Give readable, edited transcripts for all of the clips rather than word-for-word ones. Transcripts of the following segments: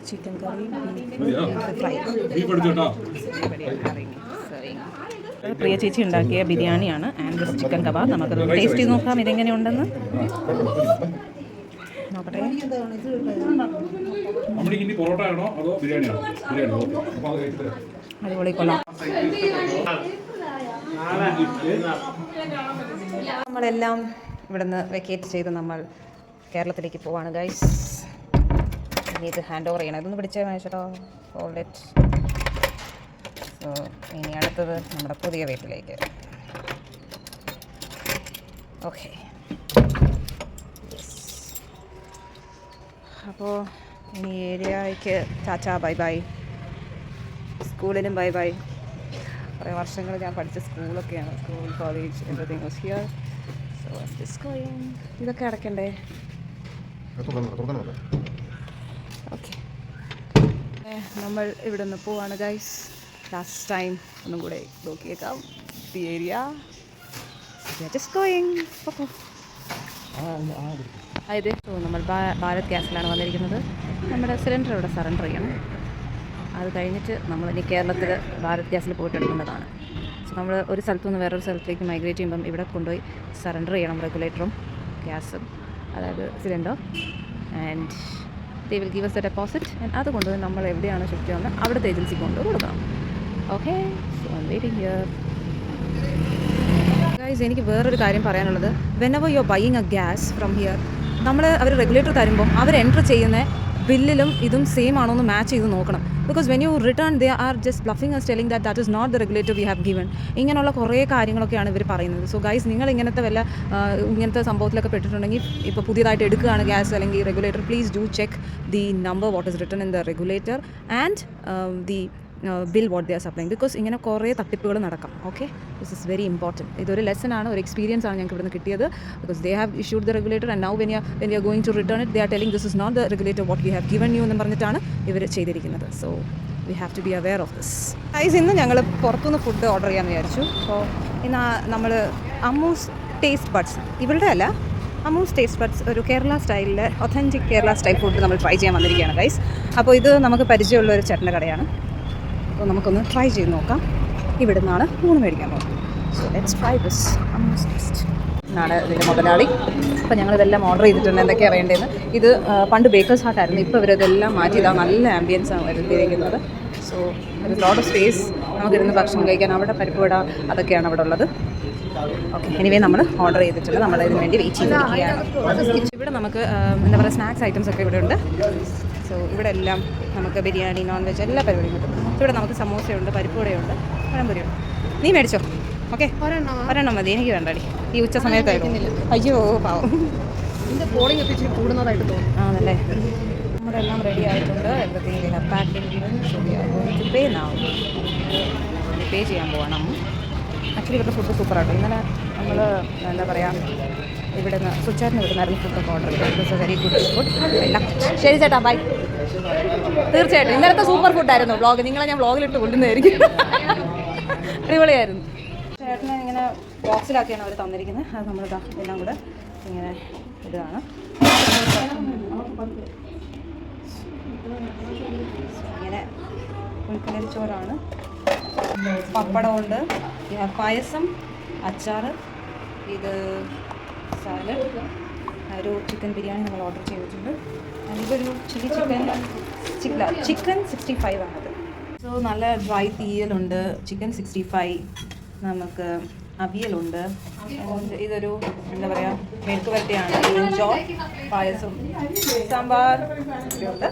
Chicken കറി, beef fry. പ്രിയ ചേച്ചി ഉണ്ടാക്കിയ ബിരിയാണിയാണ് ആൻഡ് ചിക്കൻ കബാബ്. നമുക്കത് ടേസ്റ്റ് ചെയ്ത് നോക്കാം ഇതെങ്ങനെയുണ്ടെന്ന്. നോക്കട്ടെ. അടിപൊളി, കൊള്ളാം. നമ്മളെല്ലാം ഇവിടുന്ന് വെക്കേറ്റ് ചെയ്ത് നമ്മൾ കേരളത്തിലേക്ക് പോവാണ് ഗൈസ്. ഇനി ഇത് ഹാൻഡ് ഓവർ ചെയ്യണം. ഇതൊന്ന് പിടിച്ചേ ചേട്ടോ. Hold it. സോ ഇനി അടുത്തത് നമ്മുടെ പുതിയ വീട്ടിലേക്ക്. ഓക്കെ. അപ്പോൾ ഇനി ഏരിയയ്ക്ക് ചാച്ചാ ബൈ ബൈ. സ്കൂളിലും ബൈ ബൈ. കുറേ വർഷങ്ങൾ ഞാൻ പഠിച്ച സ്കൂളൊക്കെയാണ്. School, college, everything was here. So just going. ഇതൊക്കെ അടയ്ക്കണ്ടേ? ഓക്കെ. നമ്മൾ ഇവിടെ നിന്ന് പോവാണ് ഗൈസ്. ലാസ്റ്റ് ടൈം ഒന്നും കൂടെ നോക്കിയേക്കാം ദി ഏരിയ. Just going. അതായത് നമ്മൾ ഭാരത് ഗ്യാസിലാണ് വന്നിരിക്കുന്നത്. നമ്മുടെ സിലിണ്ടർ ഇവിടെ സറണ്ടർ ചെയ്യണം. അത് കഴിഞ്ഞിട്ട് നമ്മൾ ഇനി കേരളത്തിൽ ഭാരത് ഗ്യാസിൽ പോയിട്ട് എടുക്കേണ്ടതാണ്. സോ നമ്മൾ ഒരു സ്ഥലത്തു നിന്ന് വേറൊരു സ്ഥലത്തേക്ക് മൈഗ്രേറ്റ് ചെയ്യുമ്പം ഇവിടെ കൊണ്ടുപോയി സറണ്ടർ ചെയ്യണം റെഗുലേറ്ററും ഗ്യാസും, അതായത് cylinder. And they will give us the deposit. And അത് കൊണ്ടുപോയി നമ്മൾ എവിടെയാണ് ഷിഫ്റ്റ് ചെയ്യുന്നത് അവിടുത്തെ ഏജൻസിക്ക് കൊണ്ടുപോയി കൊടുക്കണം. Okay. So I'm waiting here. Guys, എനിക്ക് വേറൊരു കാര്യം പറയാനുള്ളത്, whenever you are buying a gas from here, അവർ റെഗുലേറ്റർ തരുമ്പം അവർ എൻ്റർ ചെയ്യുന്ന ബില്ലിലും ഇതും സെയിം ആണോ എന്ന് മാച്ച് ചെയ്ത് നോക്കണം. Because when you return they are just bluffing us telling that is not the regulator we have given. ഇങ്ങനെയുള്ള കുറേ കാര്യങ്ങളൊക്കെയാണ് ഇവർ പറയുന്നത്. സോ ഗൈസ്, നിങ്ങൾ ഇങ്ങനത്തെ സംഭവത്തിലൊക്കെ പെട്ടിട്ടുണ്ടെങ്കിൽ, ഇപ്പോൾ പുതിയതായിട്ട് എടുക്കുകയാണ് ഗ്യാസ് അല്ലെങ്കിൽ regulator, please do check the number what is written in the regulator and the bill what they are supplying. Because ഇങ്ങനെ കുറേ തട്ടിപ്പുകൾ നടക്കാം. Okay, this is very important. ഇതൊരു ലെസൺ ആണ്, ഒരു എക്സ്പീരിയൻസ് ആണ് ഞങ്ങൾക്ക് ഇവിടുന്ന് കിട്ടിയത്. Because they have issued the regulator and now when you are going to return it they are telling this is not the regulator what we have given U എന്ന് പറഞ്ഞിട്ടാണ് ഇവർ ചെയ്തിരിക്കുന്നത്. So we have to be aware of this. Guys, ഇന്ന് ഞങ്ങൾ പുറത്തുനിന്ന് food order ചെയ്യാമെന്ന് വിചാരിച്ചു. അപ്പോൾ ഇന്ന് നമ്മൾ അമ്മൂസ് ടേസ്റ്റ് ബഡ്സ്, ഇവരുടെ അല്ല, അമ്മൂസ് ടേസ്റ്റ് ബഡ്സ്, ഒരു കേരള സ്റ്റൈലിൽ ഒത്തൻറ്റിക് കേരള സ്റ്റൈൽ ഫുഡ് നമ്മൾ ട്രൈ ചെയ്യാൻ വന്നിരിക്കുകയാണ് ഗൈസ്. അപ്പോൾ ഇത് നമുക്ക് പരിചയമുള്ള ഒരു ചേട്ടൻ്റെ കടയാണ്. അപ്പോൾ നമുക്കൊന്ന് ട്രൈ ചെയ്ത് നോക്കാം. ഇവിടെ നിന്നാണ് ഊണ് മേടിക്കാൻ പോകുന്നത്. So let's try this Ammu's taste. എന്നാണ് ഇതിൻ്റെ മുതലാളി. അപ്പോൾ ഞങ്ങളിതെല്ലാം ഓർഡർ ചെയ്തിട്ടുണ്ട്, എന്തൊക്കെയാണ് വേണ്ടതെന്ന്. ഇത് പണ്ട് ബേക്കേഴ്സ് ഹാർട്ടായിരുന്നു, ഇപ്പോൾ ഇവരിതെല്ലാം മാറ്റി ഇതാ നല്ല ആംബിയൻസാണ് വരുത്തിയിരിക്കുന്നത്. സോ ഒരു ലോട്ട് ഓഫ് സ്പേസ്, നമുക്കിരുന്ന് ഭക്ഷണം കഴിക്കാൻ. അവിടെ പരിപ്പുവട അതൊക്കെയാണ് അവിടെ ഉള്ളത്. ഓക്കെ, എനിവേ നമ്മൾ ഓർഡർ ചെയ്തിട്ടുണ്ട്, നമ്മളതിന് വേണ്ടി വെയിറ്റ് ചെയ്തിരിക്കുകയാണ്. ഇവിടെ നമുക്ക് എന്താ പറയുക, സ്നാക്സ് ഐറ്റംസ് ഒക്കെ ഇവിടെ ഉണ്ട്. സോ ഇവിടെ എല്ലാം നമുക്ക് ബിരിയാണി, നോൺ വെജ് എല്ലാ പരിപാടിയും കിട്ടും. ഇവിടെ നമുക്ക് സമോസയുണ്ട്, പരിപ്പുവടയുണ്ട്, പഴംപൊരിയുണ്ട്. നീ മേടിച്ചോ? ഓക്കെ, ഒരെണ്ണം മതി, എനിക്ക് വേണ്ടടി. ഈ ഉച്ച സമയത്തായിരുന്നു. അയ്യോ പാവം, പോളിംഗ് ഒക്കെ ഇച്ചിരി കൂടുന്നതായിട്ട് തോന്നുന്നു. ആണല്ലേ. നമ്മുടെ എല്ലാം റെഡി ആയിട്ടുണ്ട്. Everything they have packed in given. So we are going to pay now. Pay ചെയ്യാൻ പോകണം. ആക്ച്വലി ഇവരുടെ ഫുഡ് സൂപ്പറാട്ടോ. ഇന്നലെ നമ്മൾ എന്താ പറയുക, ഇവിടുന്ന് സുച്ചാറിന് ഇവിടുന്നായിരുന്നു ഫുഡൊക്കെ ഓർഡർ ചെയ്തത്. It was A very good food. എല്ലാം ശരി ചേട്ടാ, ബൈ. തീർച്ചയായിട്ടും ഇന്നലത്തെ സൂപ്പർ ഫുഡായിരുന്നു. വ്ളോഗ് നിങ്ങളെ ഞാൻ വ്ളോഗിലിട്ട് കൊണ്ടുവന്നായിരിക്കും. അടിപൊളിയായിരുന്നു. ചേട്ടനെ ഇങ്ങനെ ബോക്സിലാക്കിയാണ് അവർ തന്നിരിക്കുന്നത്. അത് നമ്മളിതാ എല്ലാം കൂടെ ഇങ്ങനെ ഇതാണ്. ഇങ്ങനെ ഉൾക്കലരിച്ചോറാണ്, പപ്പടമുണ്ട്, പായസം, അച്ചാർ, ഇത് സാലഡ്, ഒരു ചിക്കൻ ബിരിയാണി നമ്മൾ ഓർഡർ ചെയ്തിട്ടുണ്ട്. ഇതൊരു ചിക്കൻ 65 ആണത്. സോ നല്ല ഡ്രൈ തീയലുണ്ട്, ചിക്കൻ 65, നമുക്ക് അവിയലുണ്ട്, ഇതൊരു എന്താ പറയുക മെഴുക്ക് വരട്ടിയാണ്, ഇഞ്ചോർ, പായസം, സാമ്പാർ ഉണ്ട്,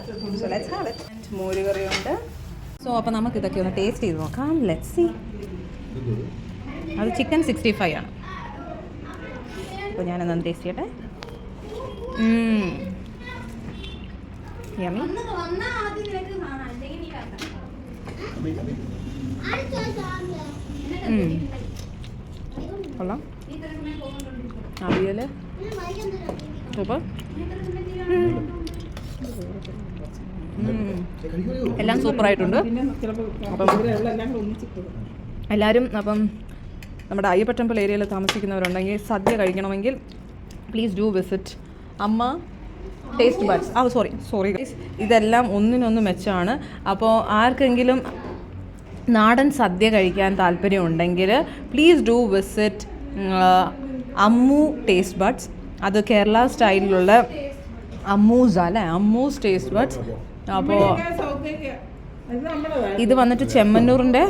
മോരുകറിയുണ്ട്. സോ അപ്പോൾ നമുക്ക് ഇതൊക്കെ ഒന്ന് ടേസ്റ്റ് ചെയ്ത് നോക്കാം. Let's see. അത് ചിക്കൻ 65 ആണ്. അപ്പോൾ ഞാനൊന്ന് ടേസ്റ്റ് ചെയ്യട്ടെ. യമി. കൊള്ളാം. അവിയൽ സൂപ്പർ. എല്ലാം സൂപ്പറായിട്ടുണ്ട്. അപ്പം എല്ലാവരും അപ്പം നമ്മുടെ അയ്യപ്പ ടെമ്പിൾ ഏരിയയിൽ താമസിക്കുന്നവരുണ്ടെങ്കിൽ സദ്യ കഴിക്കണമെങ്കിൽ പ്ലീസ് ഡു വിസിറ്റ് അമ്മ ടേസ്റ്റ് ബഡ്സ്. സോറി ഇതെല്ലാം ഒന്നിനൊന്ന് മെച്ചമാണ്. അപ്പോൾ ആർക്കെങ്കിലും നാടൻ സദ്യ കഴിക്കാൻ താല്പര്യമുണ്ടെങ്കിൽ please do visit Ammu taste buds. അത് കേരള സ്റ്റൈലിലുള്ള അമ്മൂസ് അല്ലേ, അമ്മൂസ് ടേസ്റ്റ് ബഡ്സ്. അപ്പോൾ ഇത് വന്നിട്ട് ചെമ്മന്നൂറിൻ്റെ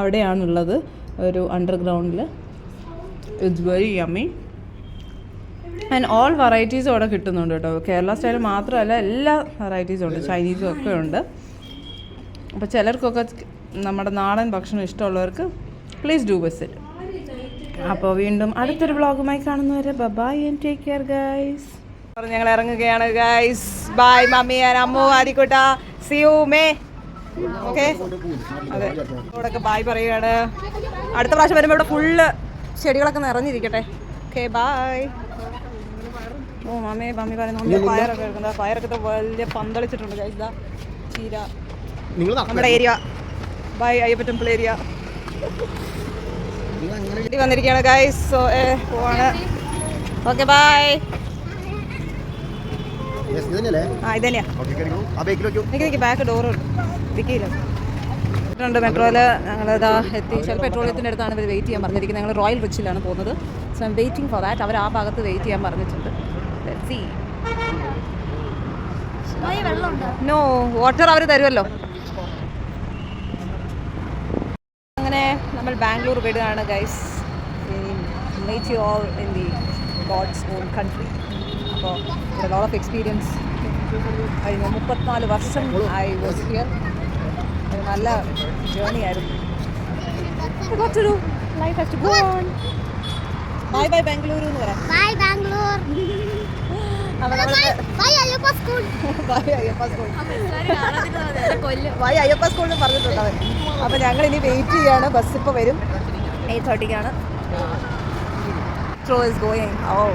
അവിടെയാണുള്ളത്, ഒരു അണ്ടർഗ്രൗണ്ടിൽ. It's very yummy and all വെറൈറ്റീസും അവിടെ കിട്ടുന്നുണ്ട് കേട്ടോ. കേരള സ്റ്റൈൽ മാത്രമല്ല, എല്ലാ വെറൈറ്റീസും ഉണ്ട്, ചൈനീസും ഒക്കെ ഉണ്ട്. അപ്പോൾ ചിലർക്കൊക്കെ നമ്മുടെ നാടൻ ഭക്ഷണം ഇഷ്ടമുള്ളവർക്ക് പ്ലീസ് ഡു വിസിറ്റ്. അപ്പോൾ വീണ്ടും അടുത്തൊരു വ്ളോഗുമായി കാണുന്നവരെ bye and take care guys. ഞങ്ങൾ ഇറങ്ങുകയാണ് guys. Bye mummy and Ammu ആദിക്കുട്ട, സീ യു മേ. ഓക്കെ, അതെ, ഇവിടെയൊക്കെ ബായ് പറയുകയാണ്. അടുത്ത പ്രാവശ്യം വരുമ്പോൾ ഇവിടെ ഫുള്ള് ചെടികളൊക്കെ നിറഞ്ഞിരിക്കട്ടെ. Okay bye. ഓ മമ്മി പറയുന്നു പയറൊക്കെ എടുക്കുന്നത്. പയറൊക്കെ വലിയ പന്തളിച്ചിട്ടുണ്ട് ഗൈസ്. ഇതാ ചീര, നമ്മുടെ area by Ayyappa temple area വന്നിരിക്കുകയാണ് ഗൈസ്. സോ പോവാണ്. Okay bye. ഇതന്നെയാ ബാക്ക് ഡോറ് ഇരിക്കില്ല. മെട്രോയിൽ ഞങ്ങളിതാ എത്തി. ചില പെട്രോളിയത്തിൻ്റെ അടുത്താണ് ഇവർ വെയിറ്റ് ചെയ്യാൻ പറഞ്ഞിരിക്കുന്നത്. ഞങ്ങൾ റോയൽ റിച്ചിലാണ് പോകുന്നത്. So I'm waiting for that. അവർ ആ ഭാഗത്ത് വെയിറ്റ് ചെയ്യാൻ പറഞ്ഞിട്ടുണ്ട്. നോ വാട്ടർ അവർ തരുമല്ലോ. അങ്ങനെ നമ്മൾ ബാംഗ്ലൂർ വിടുകയാണ് guys. Meet you all in the God's own country. അപ്പോൾ ലോട്ട് ഓഫ് എക്സ്പീരിയൻസ്. കഴിഞ്ഞ 34 വർഷം ഐ വാസ് ഹിയർ. ഒരു നല്ല ജേർണി ആയിരുന്നു. Life has to go on. Bye bye Bangalore എന്ന് പറയാം. Bye Bangalore. Bye Ayyappa school. Bye Ayyappa school. Bye Ayyappa school എന്ന് പറഞ്ഞിട്ടുണ്ട് അവൻ. അപ്പോൾ ഞങ്ങൾ ഇനി വെയിറ്റ് ചെയ്യാണ്. ബസ് ഇപ്പോൾ വരും. 8:30 Metro is going. Oh.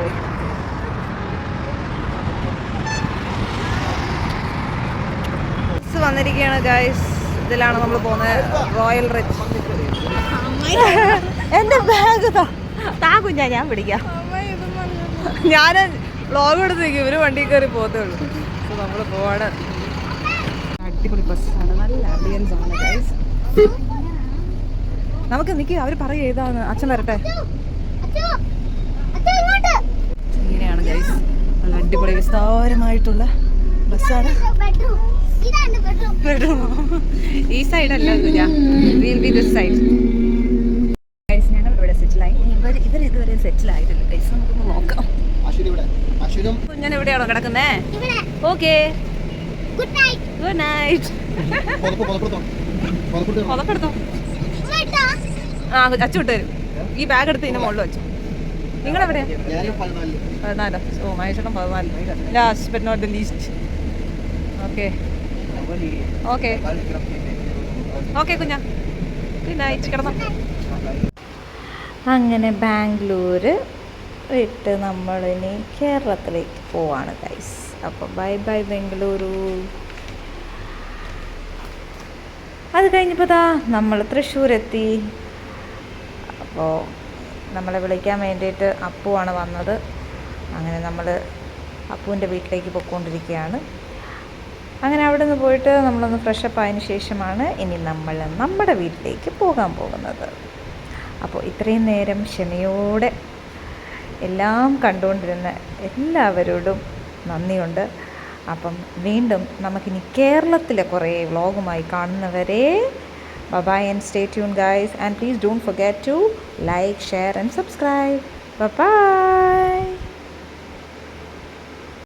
Bus വന്നിരിക്കുകയാണ് ഗൈസ്. ഇതിലാണ് നമ്മൾ പോകുന്നത്. Royal rich. എൻ്റെ ബാഗ് താ കുഞ്ഞാ, ഞാൻ പിടിക്കാം. ഞാൻ വ്ളോഗ് എടുത്തേക്ക് ഇവർ വണ്ടി കയറി പോകത്തേ ഉള്ളൂ. സോ നമ്മൾ പോവാണ്. അടിപൊളി ബസ്സാണ്, നല്ല ആംബിയൻസ് ആണ് ഗൈസ്. നമുക്ക് നിൽക്കുക, അവർ പറയും ഏതാണ്. അച്ഛൻ വരട്ടെ. ഇങ്ങനെയാണ് ഗൈസ്, നല്ല അടിപൊളി വിസ്താരമായിട്ടുള്ള ബസ്സാണ്. ഈ സൈഡല്ല ഞാൻ, will be this side. Guys ഞങ്ങൾ ഇവിടെ സെറ്റിലായി. ഇവർ ഇതുവരെ സെറ്റിലായിട്ടില്ല ഗൈസ്. നമുക്കൊന്ന് നോക്കാം. കുഞ്ഞൻ എവിടെയാണോ കിടക്കുന്നേ? Okay, good night. പുതപ്പെടുത്തോ? ആ അച്ചു വിട്ട് തരും. ഈ ബാഗ് എടുത്ത് ഇതിൻ്റെ മുകളിൽ വെച്ചു. നിങ്ങളെവിടെയാ? 14. ഓ മഹേഷേട്ടൻ 14. Last but not the least. Okay okay okay കുഞ്ഞാ, ഗുഡ് നൈറ്റ്. കിടന്നോ. അങ്ങനെ ബാംഗ്ലൂർ വിട്ട് നമ്മളിനി കേരളത്തിലേക്ക് പോവാണ് ഗൈസ്. അപ്പോൾ ബൈ ബൈ ബംഗളൂരു. അത് കഴിഞ്ഞപ്പോൾ നമ്മൾ തൃശ്ശൂരെത്തി. അപ്പോൾ നമ്മളെ വിളിക്കാൻ വേണ്ടിയിട്ട് അപ്പുവാണ് വന്നത്. അങ്ങനെ നമ്മൾ അപ്പുവിൻ്റെ വീട്ടിലേക്ക് പോയിക്കൊണ്ടിരിക്കുകയാണ്. അങ്ങനെ അവിടെ നിന്ന് പോയിട്ട് നമ്മളൊന്ന് ഫ്രഷപ്പ് ആയതിനു ശേഷമാണ് ഇനി നമ്മൾ നമ്മുടെ വീട്ടിലേക്ക് പോകാൻ പോകുന്നത്. അപ്പോൾ ഇത്രയും നേരം ക്ഷമയോടെ എല്ലാം കണ്ടുകൊണ്ടിരുന്ന എല്ലാവരോടും നന്ദിയുണ്ട്. അപ്പം വീണ്ടും നമുക്കിനി കേരളത്തിലെ കുറേ വ്ളോഗുമായി കാണുന്നവരെ bye and stay tuned guys, and please don't forget to like, share and subscribe. Bye bye.